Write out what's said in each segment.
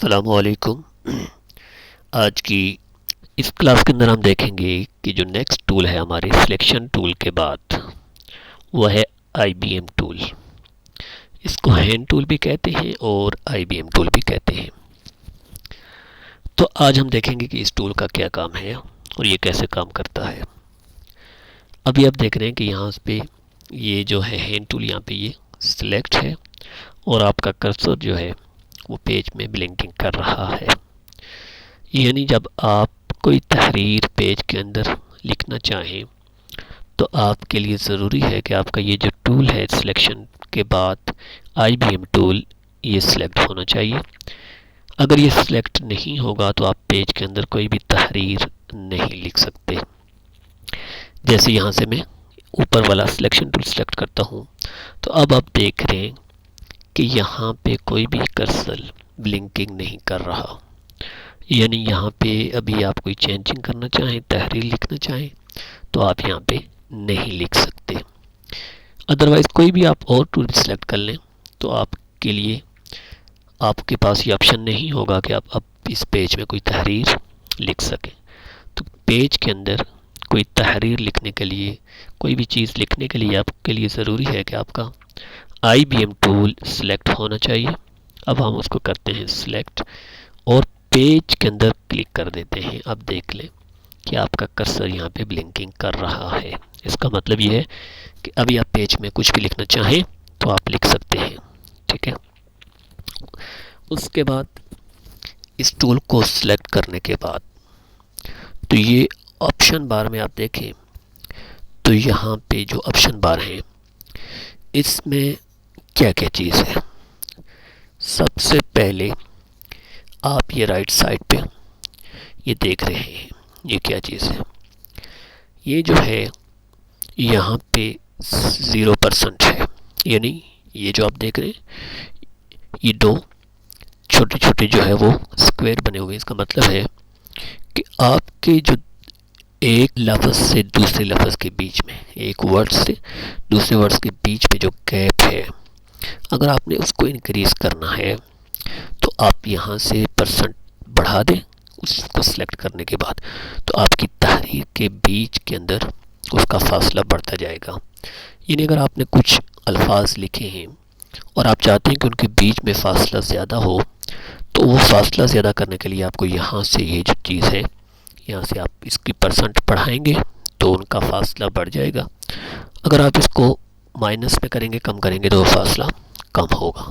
अस्सलामुअलैकुम। आज की इस क्लास के अंदर हम देखेंगे कि जो नेक्स्ट टूल है हमारे सिलेक्शन टूल के बाद वह है IBM टूल। इसको हैंड टूल भी कहते हैं और IBM टूल भी कहते हैं। तो आज हम देखेंगे कि इस टूल का क्या काम है और ये कैसे काम करता है। अभी आप देख रहे हैं कि यहाँ पे ये जो है हैंड टूल, यहाँ पे ये सिलेक्ट है और आपका कर्सर जो है वो पेज में ब्लिंकिंग कर रहा है। यानी जब आप कोई तहरीर पेज के अंदर लिखना चाहें तो आपके लिए ज़रूरी है कि आपका ये जो टूल है सिलेक्शन के बाद IBM टूल ये सिलेक्ट होना चाहिए। अगर ये सिलेक्ट नहीं होगा तो आप पेज के अंदर कोई भी तहरीर नहीं लिख सकते। जैसे यहाँ से मैं ऊपर वाला सिलेक्शन टूल सिलेक्ट करता हूँ तो अब आप देख रहे हैं कि यहाँ पे कोई भी कर्सर ब्लिंकिंग नहीं कर रहा। यानी यहाँ पे अभी आप कोई चेंजिंग करना चाहें, तहरीर लिखना चाहें तो आप यहाँ पे नहीं लिख सकते। अदरवाइज़ कोई भी आप और टूल सिलेक्ट कर लें तो आपके लिए आपके पास ये ऑप्शन नहीं होगा कि आप अब इस पेज में कोई तहरीर लिख सकें। तो पेज के अंदर कोई तहरीर लिखने के लिए, कोई भी चीज़ लिखने के लिए आपके लिए ज़रूरी है कि आपका IBM टूल सिलेक्ट होना चाहिए। अब हम उसको करते हैं सिलेक्ट और पेज के अंदर क्लिक कर देते हैं। अब देख लें कि आपका कर्सर यहाँ पे ब्लिंकिंग कर रहा है। इसका मतलब ये है कि अभी आप पेज में कुछ भी लिखना चाहें तो आप लिख सकते हैं। ठीक है। उसके बाद इस टूल को सिलेक्ट करने के बाद तो ये ऑप्शन बार में आप देखें तो यहाँ पे जो ऑप्शन बार है इसमें क्या क्या चीज़ है। सबसे पहले आप ये राइट साइड पे ये देख रहे हैं, ये क्या चीज़ है। ये जो है यहाँ पे 0% है। यानी ये जो आप देख रहे हैं ये दो छोटे छोटे जो है वो स्क्वायर बने हुए हैं। इसका मतलब है कि आपके जो एक लफ्ज़ से दूसरे लफ्ज़ के बीच में, एक वर्ड से दूसरे वर्ड्स के बीच में जो गैप है, अगर आपने उसको इंक्रीज़ करना है तो आप यहाँ से परसेंट बढ़ा दें उसको सिलेक्ट करने के बाद, तो आपकी तहरीर के बीच के अंदर उसका फासला बढ़ता जाएगा। यानी अगर आपने कुछ अल्फाज लिखे हैं और आप चाहते हैं कि उनके बीच में फ़ासला ज़्यादा हो तो वो फ़ासला ज़्यादा करने के लिए आपको यहाँ से ये जो चीज़ है, यहाँ से आप इसकी परसेंट बढ़ाएंगे तो उनका फ़ासला बढ़ जाएगा। अगर आप इसको माइनस में करेंगे, कम करेंगे, तो फ़ासला कम होगा।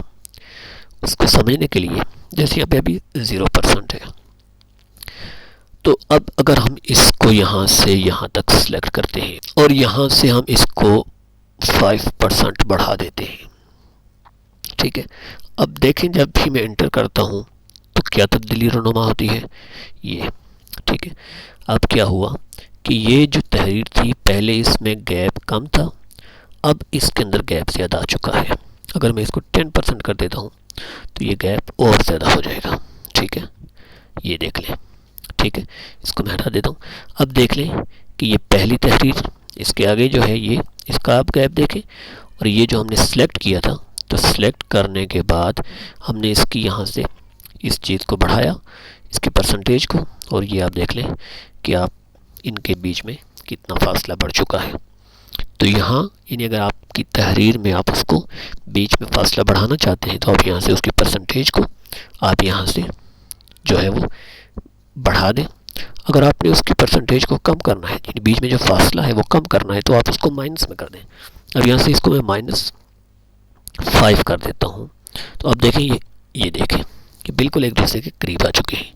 उसको समझने के लिए जैसे यहाँ पे अभी 0% है तो अब अगर हम इसको यहाँ से यहाँ तक सिलेक्ट करते हैं और यहाँ से हम इसको 5% बढ़ा देते हैं। ठीक है। अब देखें जब भी मैं एंटर करता हूँ तो क्या तब्दीली रुनुमा होती है ये। ठीक है। अब क्या हुआ कि ये जो तहरीर थी पहले इसमें गैप कम था, अब इसके अंदर गैप ज़्यादा आ चुका है। अगर मैं इसको 10% कर देता हूँ तो ये गैप और ज़्यादा हो जाएगा। ठीक है, ये देख लें। ठीक है, इसको मैं हटा देता हूँ। अब देख लें कि ये पहली तहरीर, इसके आगे जो है ये, इसका आप गैप देखें और ये जो हमने सेलेक्ट किया था तो सेलेक्ट करने के बाद हमने इसकी यहाँ से इस चीज़ को बढ़ाया, इसके परसेंटेज को, और ये आप देख लें कि आप इनके बीच में कितना फासला बढ़ चुका है। तो यहाँ यानी अगर आपकी तहरीर में आप उसको बीच में फासला बढ़ाना चाहते हैं तो आप यहाँ से उसकी परसेंटेज को आप यहाँ से जो है वो बढ़ा दें। अगर आपने उसकी परसेंटेज को कम करना है, यानी बीच में जो फासला है वो कम करना है, तो आप उसको माइनस में कर दें। अब यहाँ से इसको मैं -5 कर देता हूँ तो अब देखें ये देखें कि बिल्कुल एक दूसरे के करीब आ चुके हैं।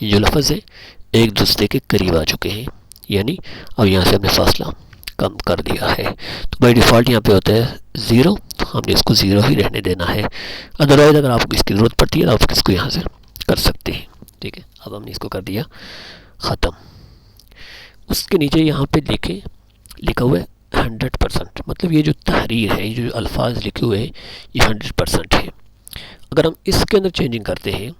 ये जो लफ्ज़ है एक दूसरे के करीब आ चुके हैं। यानी अब यहाँ से हमने फासला कम कर दिया है। तो बाय डिफ़ॉल्ट यहाँ पे होता है 0, तो हमने इसको 0 ही रहने देना है। अदरवाइज़ अगर आपको इसकी ज़रूरत पड़ती है तो आप इसको यहाँ से कर सकते हैं। ठीक है, अब हमने इसको कर दिया ख़त्म। उसके नीचे यहाँ पे देखें लिखा हुआ है 100%, मतलब ये जो तहरीर है, ये जो अल्फाज लिखे हुए हैं ये 100% है। अगर हम इसके अंदर चेंजिंग करते हैं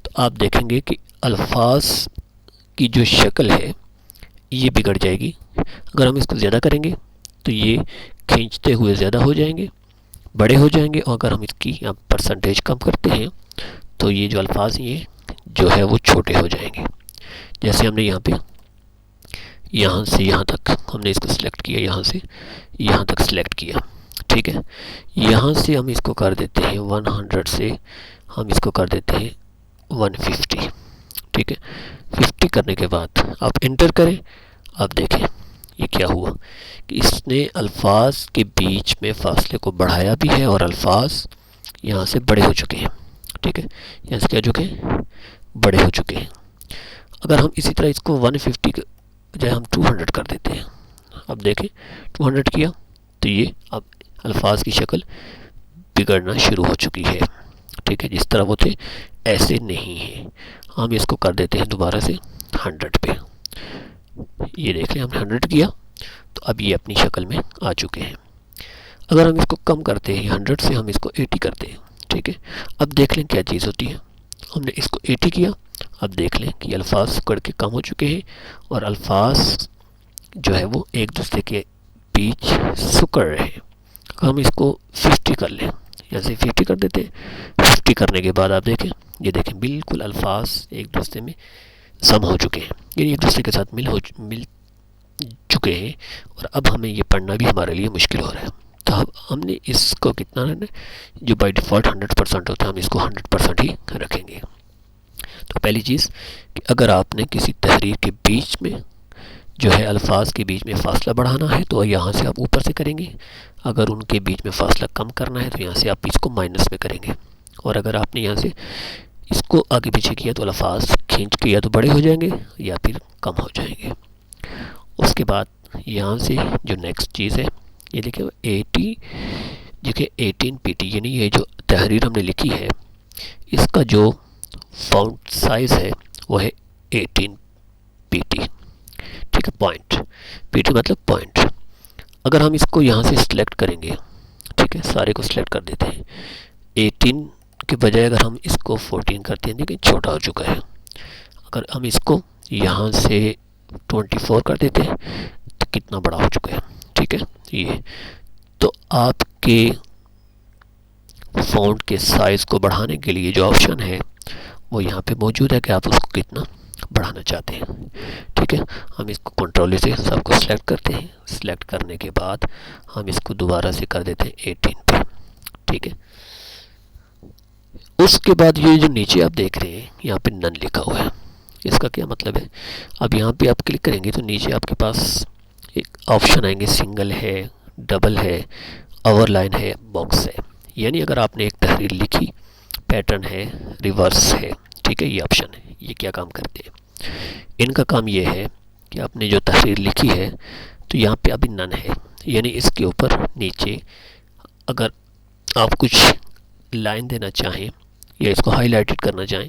तो आप देखेंगे कि अल्फाज की जो शक्ल है ये बिगड़ जाएगी। अगर हम इसको ज़्यादा करेंगे तो ये खींचते हुए ज़्यादा हो जाएंगे, बड़े हो जाएंगे, और अगर हम इसकी यहाँ परसेंटेज कम करते हैं तो ये जो अल्फाज ये जो है वो छोटे हो जाएंगे। जैसे हमने यहाँ पे यहाँ से यहाँ तक हमने इसको सिलेक्ट किया, यहाँ से यहाँ तक सिलेक्ट किया, ठीक है। यहाँ से हम इसको कर देते हैं 100 से हम इसको कर देते हैं 150, ठीक है। 50 करने के बाद आप इंटर करें। अब देखें ये क्या हुआ कि इसने अल्फाज के बीच में फासले को बढ़ाया भी है और अल्फाज यहाँ से बड़े हो चुके हैं, ठीक है। यहाँ से क्या हो चुके हैं, बड़े हो चुके हैं। अगर हम इसी तरह इसको 150 के बजाय हम 200 कर देते हैं, अब देखें 200 किया तो ये अब अल्फाज की शक्ल बिगड़ना शुरू हो चुकी है, ठीक है। जिस तरह वो थे ऐसे नहीं है। हम इसको कर देते हैं दोबारा से 100 पे। ये देख लें हमने 100 किया तो अब ये अपनी शक्ल में आ चुके हैं। अगर हम इसको कम करते हैं 100 से हम इसको 80 करते हैं, ठीक है। अब देख लें क्या चीज़ होती है। हमने इसको 80 किया, अब देख लें कि अल्फाज सिकुड़ के कम हो चुके हैं और अल्फाज जो है वो एक दूसरे के बीच सिकुड़ रहे हैं। हम इसको 50 कर लें, यहाँ से 50 कर देते हैं। 50 करने के बाद आप देखें, ये देखें बिल्कुल अल्फाज एक दूसरे में सम हो चुके हैं, यानी एक दूसरे के साथ मिल चुके हैं। और अब हमें ये पढ़ना भी हमारे लिए मुश्किल हो रहा है। तो अब हमने इसको कितना रहना है, जो बाय डिफ़ॉल्ट 100% होता है हम इसको 100% ही रखेंगे। तो पहली चीज़ कि अगर आपने किसी तहरीर के बीच में जो है अल्फाज के बीच में फ़ासला बढ़ाना है तो यहाँ से आप ऊपर से करेंगे। अगर उनके बीच में फ़ासला कम करना है तो यहाँ से आप इसको माइनस में करेंगे। और अगर आपने यहाँ से इसको आगे पीछे किया तो अल्फाज खींच के या तो बड़े हो जाएंगे या फिर कम हो जाएंगे। उसके बाद यहाँ से जो नेक्स्ट चीज़ है ये देखिए 80 देखिए 18 पीटी, यानी ये जो तहरीर हमने लिखी है इसका जो फ़ॉन्ट साइज़ है वो है 18 पीटी, ठीक है। पॉइंट, पीटी मतलब पॉइंट। अगर हम इसको यहाँ से सिलेक्ट करेंगे, ठीक है, सारे को सिलेक्ट कर देते हैं। 18 के बजाय अगर हम इसको 14 करते हैं, देखिए छोटा हो चुका है। अगर हम इसको यहाँ से 24 कर देते हैं तो कितना बड़ा हो चुका है, ठीक है। ये तो आपके फ़ॉन्ट के साइज़ को बढ़ाने के लिए जो ऑप्शन है वो यहाँ पे मौजूद है कि आप उसको कितना बढ़ाना चाहते हैं, ठीक है। हम इसको कंट्रोल से सबको सिलेक्ट करते हैं। सिलेक्ट करने के बाद हम इसको दोबारा से कर देते हैं 18 पे, ठीक है। उसके बाद ये जो नीचे आप देख रहे हैं यहाँ पे नन लिखा हुआ है, इसका क्या मतलब है। अब यहाँ पे आप क्लिक करेंगे तो नीचे आपके पास एक ऑप्शन आएंगे, सिंगल है, डबल है, ओवरलाइन है, बॉक्स है। यानी अगर आपने एक तहरीर लिखी, पैटर्न है, रिवर्स है, ठीक है, ये ऑप्शन है। ये क्या काम करते हैं, इनका काम ये है कि आपने जो तहरीर लिखी है तो यहाँ पे अभी नन है, यानी इसके ऊपर नीचे अगर आप कुछ लाइन देना चाहें या इसको हाईलाइटेड करना चाहें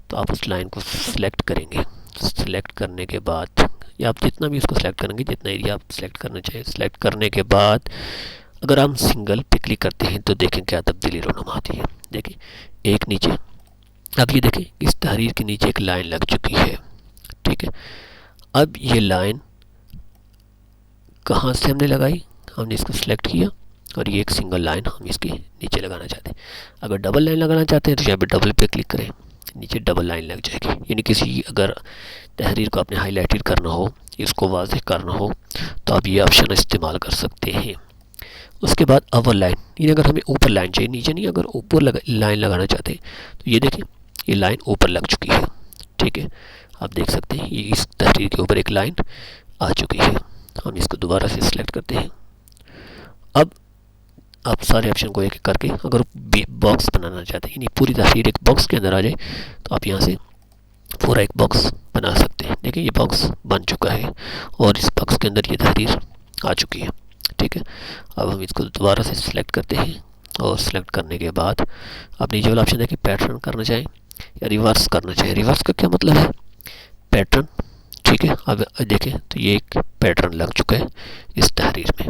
तो आप उस लाइन को सिलेक्ट करेंगे। सिलेक्ट करने के बाद या आप जितना भी इसको सिलेक्ट करेंगे, जितना एरिया आप सिलेक्ट करना चाहें, सिलेक्ट करने के बाद अगर हम सिंगल पे क्लिक करते हैं तो देखें क्या तब्दीली रोनुमा आती है। देखें एक नीचे, अब ये देखें इस तहरीर के नीचे एक लाइन लग चुकी है, ठीक है। अब ये लाइन कहाँ से हमने लगाई, हमने इसको सिलेक्ट किया और ये एक सिंगल लाइन हम इसके नीचे लगाना चाहते हैं। अगर डबल लाइन लगाना चाहते हैं तो यहाँ पे डबल पे क्लिक करें, नीचे डबल लाइन लग जाएगी। यानी किसी अगर तहरीर को आपने हाईलाइटेड करना हो, इसको वाज़ेह करना हो तो आप ये ऑप्शन इस्तेमाल कर सकते हैं। उसके बाद अवर लाइन, यानी अगर हमें ऊपर लाइन चाहिए, नीचे नहीं, अगर ऊपर लाइन लगाना चाहते हैं तो ये देखें ये लाइन ऊपर लग चुकी है, ठीक है। आप देख सकते हैं ये इस तहरीर के ऊपर एक लाइन आ चुकी है। हम इसको दोबारा से सिलेक्ट करते हैं। अब आप सारे ऑप्शन को एक एक करके अगर बॉक्स बनाना चाहते हैं, यानी पूरी तहरीर एक बॉक्स के अंदर आ जाए तो आप यहाँ से पूरा एक बॉक्स बना सकते हैं। देखिए ये बॉक्स बन चुका है और इस बॉक्स के अंदर ये तहरीर आ चुकी है, ठीक है। अब हम इसको दोबारा से सिलेक्ट करते हैं और सिलेक्ट करने के बाद आप नीचे वाला ऑप्शन देखिए, पैटर्न करना चाहें या रिवर्स करना चाहें। रिवर्स का क्या मतलब है, पैटर्न, ठीक है। अब देखें तो ये एक पैटर्न लग चुका है इस तहरीर में।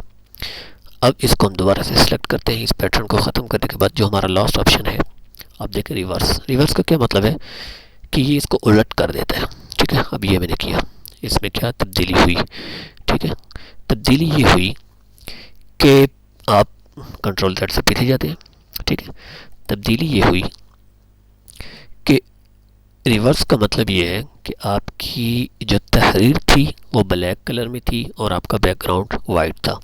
अब इसको हम दोबारा से सिलेक्ट करते हैं। इस पैटर्न को ख़त्म करने के बाद जो हमारा लास्ट ऑप्शन है, आप देखें रिवर्स। रिवर्स का क्या मतलब है कि ये इसको उलट कर देता है, ठीक है। अब ये मैंने किया, इसमें क्या तब्दीली हुई, ठीक है। तब्दीली ये हुई कि आप कंट्रोल Z से पीछे जाते हैं, ठीक है। तब्दीली ये हुई कि रिवर्स का मतलब ये है कि आपकी जो तहरीर थी वो ब्लैक कलर में थी और आपका बैकग्राउंड वाइट था।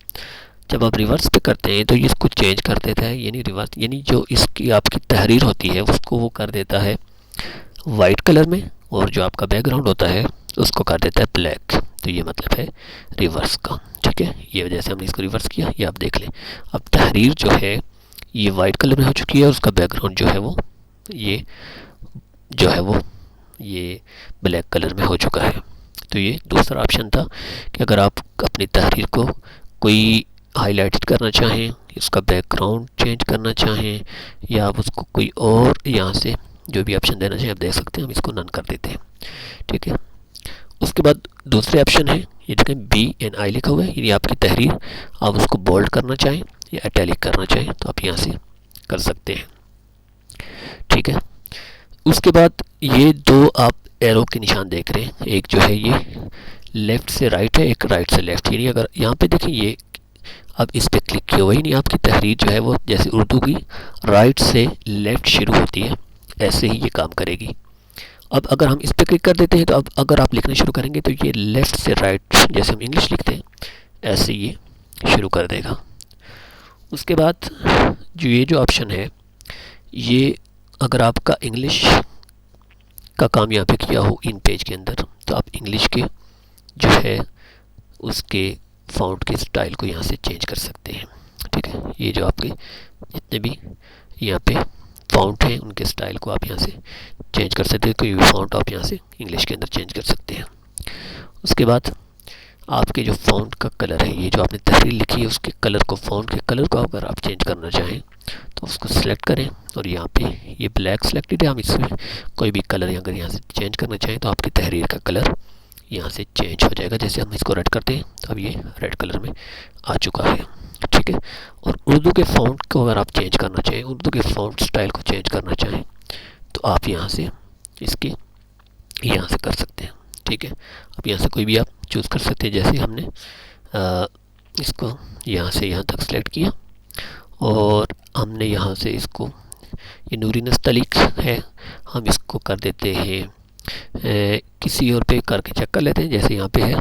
जब आप रिवर्स पे करते हैं तो ये इसको चेंज कर देता है, यानी रिवर्स यानी जो इसकी आपकी तहरीर होती है उसको वो कर देता है वाइट कलर में, और जो आपका बैकग्राउंड होता है उसको कर देता है ब्लैक। तो ये मतलब है रिवर्स का। ठीक है, ये जैसे हमने इसको रिवर्स किया, ये आप देख लें। अब तहरीर जो है ये वाइट कलर में हो चुकी है और उसका बैकग्राउंड जो है वो ये जो है वो ये ब्लैक कलर में हो चुका है। तो ये दूसरा ऑप्शन था कि अगर आप अपनी तहरीर को कोई हाईलाइटेड करना चाहें, उसका बैकग्राउंड चेंज करना चाहें, या आप उसको कोई और यहाँ से जो भी ऑप्शन देना चाहें आप देख सकते हैं। हम इसको नन कर देते हैं। ठीक है, उसके बाद दूसरे ऑप्शन है, ये देखें BNI लिखा हुआ है, ये आपकी तहरीर आप उसको बोल्ड करना चाहें या इटैलिक करना चाहें तो आप यहाँ से कर सकते हैं। ठीक है, उसके बाद ये दो आप एरो के निशान देख रहे हैं, एक जो है ये लेफ़्ट से राइट है, एक राइट से लेफ़्ट। यानी अगर यहाँ पे देखें ये अब इस पर क्लिक किया हुआ ही नहीं, आपकी तहरीर जो है वो जैसे उर्दू की राइट से लेफ़्ट शुरू होती है ऐसे ही ये काम करेगी। अब अगर हम इस पर क्लिक कर देते हैं तो अब अगर आप लिखना शुरू करेंगे तो ये लेफ़्ट से राइट जैसे हम इंग्लिश लिखते हैं ऐसे ये शुरू कर देगा। उसके बाद जो ऑप्शन है ये अगर आपका इंग्लिश का काम यहाँ पे किया हो इन पेज के अंदर तो आप इंग्लिश के जो है उसके फ़ॉन्ट के स्टाइल को यहाँ से चेंज कर सकते हैं। ठीक है, ये जो आपके जितने भी यहाँ पे फ़ॉन्ट हैं उनके स्टाइल को आप यहाँ से चेंज कर सकते हैं। कोई भी फ़ॉन्ट आप यहाँ से इंग्लिश के अंदर चेंज कर सकते हैं। उसके बाद आपके जो फ़ॉन्ट का कलर है, ये जो आपने तहरीर लिखी है उसके कलर को, फ़ॉन्ट के कलर को अगर आप चेंज करना चाहें तो उसको सिलेक्ट करें और यहाँ पे ये ब्लैक सिलेक्टेड है। हम इसमें कोई भी कलर अगर यहाँ से चेंज करना चाहें तो आपकी तहरीर का कलर यहाँ से चेंज हो जाएगा। जैसे हम इसको रेड करते हैं तो अब ये रेड कलर में आ चुका है। ठीक है, और उर्दू के फ़ॉन्ट को अगर आप चेंज करना चाहें, उर्दू के फ़ॉन्ट स्टाइल को चेंज करना चाहें तो आप यहाँ से इसके यहाँ से कर सकते हैं। ठीक है, अब यहाँ से कोई भी आप चूज़ कर सकते हैं। जैसे हमने इसको यहाँ से यहाँ तक सेलेक्ट किया और हमने यहाँ से इसको, ये नूरी नस्तलीक है, हम इसको कर देते हैं किसी और पे करके चेक कर लेते हैं। जैसे यहाँ पे है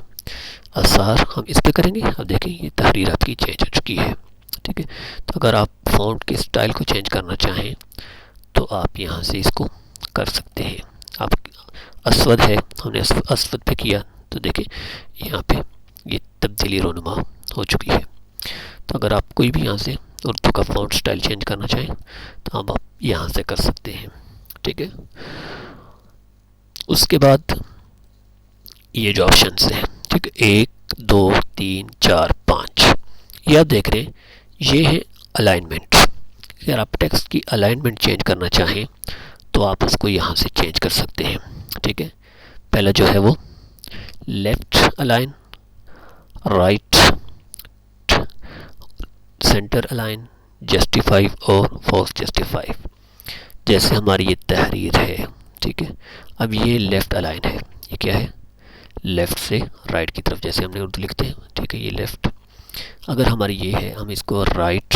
असार, हम इस पे करेंगे। अब देखें ये तहरीर आपकी चेंज हो चुकी है। ठीक है, तो अगर आप फ़ॉन्ट के स्टाइल को चेंज करना चाहें तो आप यहाँ से इसको कर सकते हैं। आप असवद है, हमने असवद पे किया तो देखें यहाँ पे ये तब्दीली रोनुमा हो चुकी है। तो अगर आप कोई भी यहाँ से उर्दू का फ़ॉन्ट स्टाइल चेंज करना चाहें तो आप यहाँ से कर सकते हैं। ठीक है, उसके बाद ये जो ऑप्शंस हैं, ठीक है, 1 2 3 4 5, ये आप देख रहे हैं ये है अलाइनमेंट। अगर आप टेक्स्ट की अलाइनमेंट चेंज करना चाहें तो आप उसको यहाँ से चेंज कर सकते हैं। ठीक है, पहला जो है वो left align, right, centre align, justify और फोर्स जस्टिफाई। जैसे हमारी ये तहरीर है, ठीक है, अब ये लेफ़्ट अलाइन है, ये क्या है लेफ़्ट से राइट की तरफ, जैसे हमने उर्दू लिखते हैं। ठीक है, ये लेफ़्ट। अगर हमारी ये है, हम इसको राइट,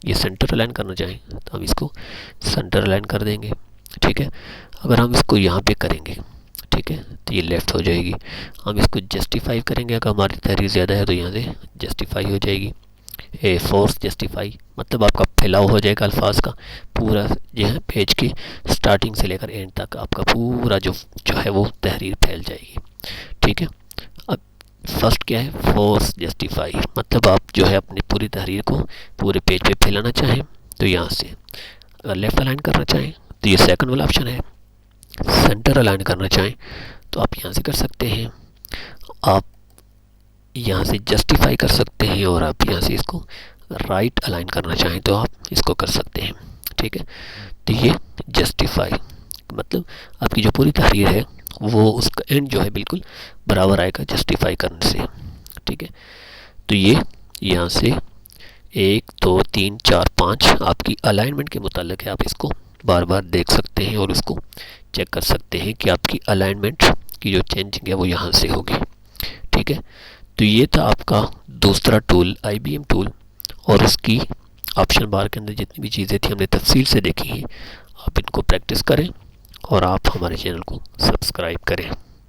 ये सेंटर अलाइन करना चाहें तो हम इसको सेंटर अलाइन कर देंगे। ठीक है, अगर हम इसको यहाँ पे करेंगे, ठीक है, तो ये लेफ़्ट हो जाएगी। हम इसको जस्टिफाई करेंगे, अगर हमारी तहरीर ज़्यादा है तो यहाँ से जस्टिफाई हो जाएगी। फोर्स जस्टिफाई मतलब आपका फैलाव हो जाएगा अल्फाज का पूरा, जो है पेज की स्टार्टिंग से लेकर एंड तक आपका पूरा जो है वो तहरीर फैल जाएगी। ठीक है, अब फर्स्ट क्या है, फोर्स जस्टिफाई मतलब आप जो है अपनी पूरी तहरीर को पूरे पेज पे फैलाना चाहें तो यहाँ से, अगर लेफ़्ट अलाइन करना चाहें तो ये सेकंड वाला ऑप्शन है। सेंटर अलाइन करना चाहें तो आप यहाँ से कर सकते हैं। आप यहाँ से जस्टिफाई कर सकते हैं और आप यहाँ से इसको राइट अलाइन करना चाहें तो आप इसको कर सकते हैं। ठीक है, तो ये जस्टिफाई मतलब आपकी जो पूरी तहरीर है वो उसका एंड जो है बिल्कुल बराबर आएगा जस्टिफाई करने से। ठीक है, तो ये यहाँ से 1 2 3 4 5 आपकी अलाइनमेंट के मुताल्लिक है। आप इसको बार बार देख सकते हैं और उसको चेक कर सकते हैं कि आपकी अलाइनमेंट की जो चेंजिंग है वो यहाँ से होगी। ठीक है, तो ये था आपका दूसरा टूल IBM टूल, और उसकी ऑप्शन बार के अंदर जितनी भी चीज़ें थी हमने तफसील से देखी हैं। आप इनको प्रैक्टिस करें और आप हमारे चैनल को सब्सक्राइब करें।